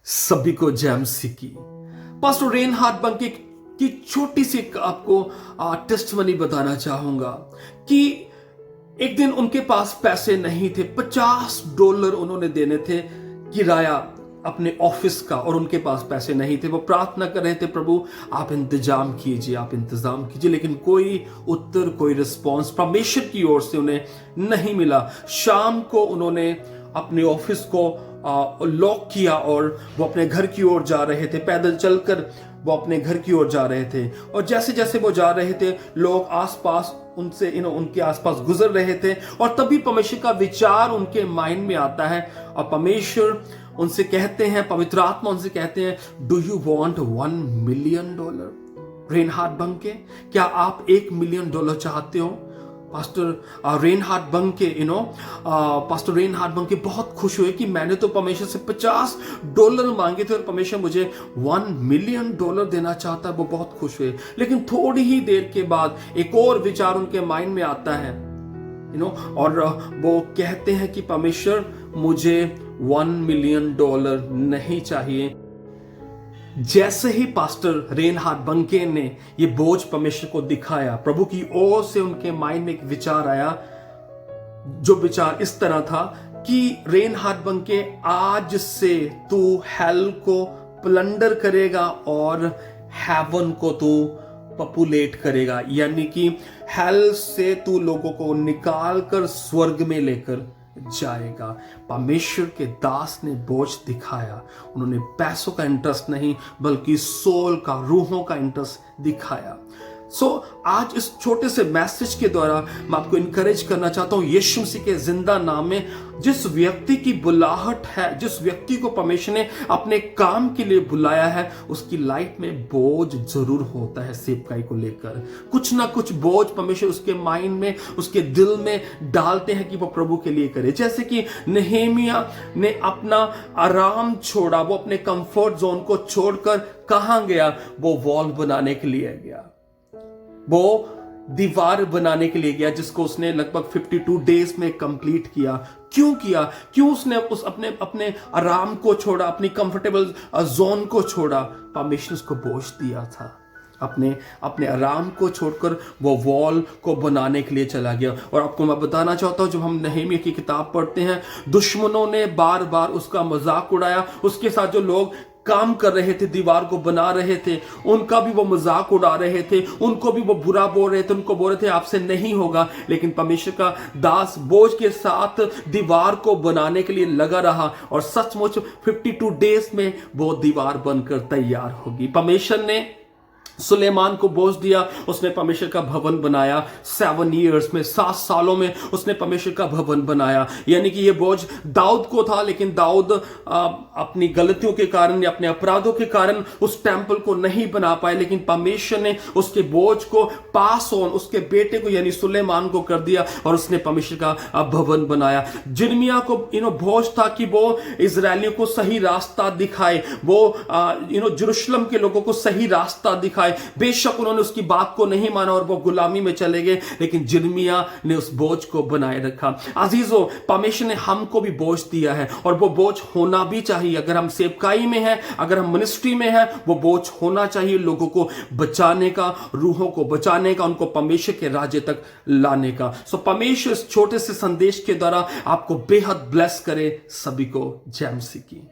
सभी को जय मसीह की। पास्टर रेनहार्ड बंके की छोटी सी आपको टेस्टमनी बताना चाहूंगा कि एक दिन उनके पास पैसे नहीं थे। $50 उन्होंने देने थे किराया अपने ऑफिस का, और उनके पास पैसे नहीं थे। वो प्रार्थना कर रहे थे, प्रभु आप इंतजाम कीजिए, आप इंतजाम कीजिए, लेकिन कोई उत्तर, कोई रिस्पॉन्स परमेश्वर की ओर से उन्हें नहीं मिला। शाम को उन्होंने अपने ऑफिस को लॉक किया और वो अपने घर की ओर जा रहे थे। पैदल चलकर वो अपने घर की ओर जा रहे थे, और जैसे जैसे वो जा रहे थे लोग आसपास उनसे उनके आसपास गुजर रहे थे, और तभी परमेश्वर का विचार उनके माइंड में आता है, और परमेश्वर उनसे कहते हैं, पवित्र आत्मा उनसे कहते हैं, do you want $1 million? Reinhard Bonnke, क्या आप $1 million चाहते हो? Pastor Reinhard Bonnke pastor Reinhard Bonnke बहुत खुश हुए कि मैंने तो परमेश्वर से $50 मांगे थे और परमेश्वर मुझे $1 million देना चाहता है। वो बहुत खुश हुए, लेकिन थोड़ी ही देर के बाद एक और विचार उनके माइंड में आता है, और वो कहते हैं कि परमेश्वर मुझे $1 million नहीं चाहिए। जैसे ही पास्टर रेनहार्ड बंके ने ये बोझ परमेश्वर को दिखाया, प्रभु की ओर से उनके माइंड में एक विचार आया, जो विचार इस तरह था कि रेनहार्ड बंके, आज से तू हेल को प्लंडर करेगा और हेवन को तू पॉपुलेट करेगा, यानी कि हेल से तू लोगों को निकाल कर स्वर्ग में लेकर जाएगा। परमेश्वर के दास ने बोझ दिखाया। उन्होंने पैसों का इंटरेस्ट नहीं, बल्कि सोल का, रूहों का इंटरेस्ट दिखाया। आज इस छोटे से मैसेज के द्वारा मैं आपको इनकरेज करना चाहता हूं, यीशु मसीह के जिंदा नाम में, जिस व्यक्ति की बुलाहट है, जिस व्यक्ति को परमेश्वर ने अपने काम के लिए बुलाया है, उसकी लाइफ में बोझ जरूर होता है। सेवकाई को लेकर कुछ ना कुछ बोझ परमेश्वर उसके माइंड में, उसके दिल में डालते हैं कि वो प्रभु के लिए करे। जैसे कि नेहेमिया ने अपना आराम छोड़ा, वो अपने कंफर्ट जोन को छोड़कर कहां गया? वो वॉल बनाने के लिए गया, वो दीवार बनाने के लिए गया, जिसको उसने लगभग 52 डेज में कंप्लीट किया। क्यों किया? क्यों उसने अपने आराम को छोड़ा, अपनी कंफर्टेबल जोन को छोड़ा? परमेश्वर उसको बोझ दिया था। अपने आराम को छोड़कर वो वॉल को बनाने के लिए चला गया। और आपको मैं बताना चाहता हूं, जब हम नहमीया की किताब पढ़ते हैं, दुश्मनों ने बार बार उसका मजाक उड़ाया। उसके साथ जो लोग काम कर रहे थे, दीवार को बना रहे थे, उनका भी वो मजाक उड़ा रहे थे, उनको भी वो बुरा बोल रहे थे, उनको बोल रहे थे आपसे नहीं होगा। लेकिन परमेश्वर का दास बोझ के साथ दीवार को बनाने के लिए लगा रहा, और सचमुच 52 डेज में वो दीवार बनकर तैयार होगी। परमेश्वर ने सुलेमान को बोझ दिया, उसने परमेश्वर का भवन बनाया। 7 years में, 7 सालों में उसने परमेश्वर का भवन बनाया। यानी कि यह बोझ दाऊद को था, लेकिन दाऊद अपनी गलतियों के कारण या अपने अपराधों के कारण उस टेंपल को नहीं बना पाए, लेकिन परमेश्वर ने उसके बोझ को पास ऑन उसके बेटे को यानी सुलेमान को कर दिया, और उसने परमेश्वर का भवन बनाया। जिर्मिया को बोझ था कि वो इजरायलियों को सही रास्ता दिखाए, वो यरूशलेम के लोगों को सही रास्ता दिखाए। बेशक उन्होंने उसकी बात को नहीं माना और वो गुलामी में चले गए, लेकिन जिर्मिया ने उस बोझ को बनाए रखा। अजीजों, परमेश्वर ने हमको भी बोझ दिया है, और वो बोझ होना भी चाहिए। अगर हम सेवकाई में हैं, अगर हम मिनिस्ट्री में हैं, वो बोझ होना चाहिए, लोगों को बचाने का, रूहों को बचाने का, उनको परमेश्वर के राज्य तक लाने का। परमेश्वर इस छोटे से संदेश के द्वारा आपको बेहद ब्लेस करे। सभी को जय मसीह की।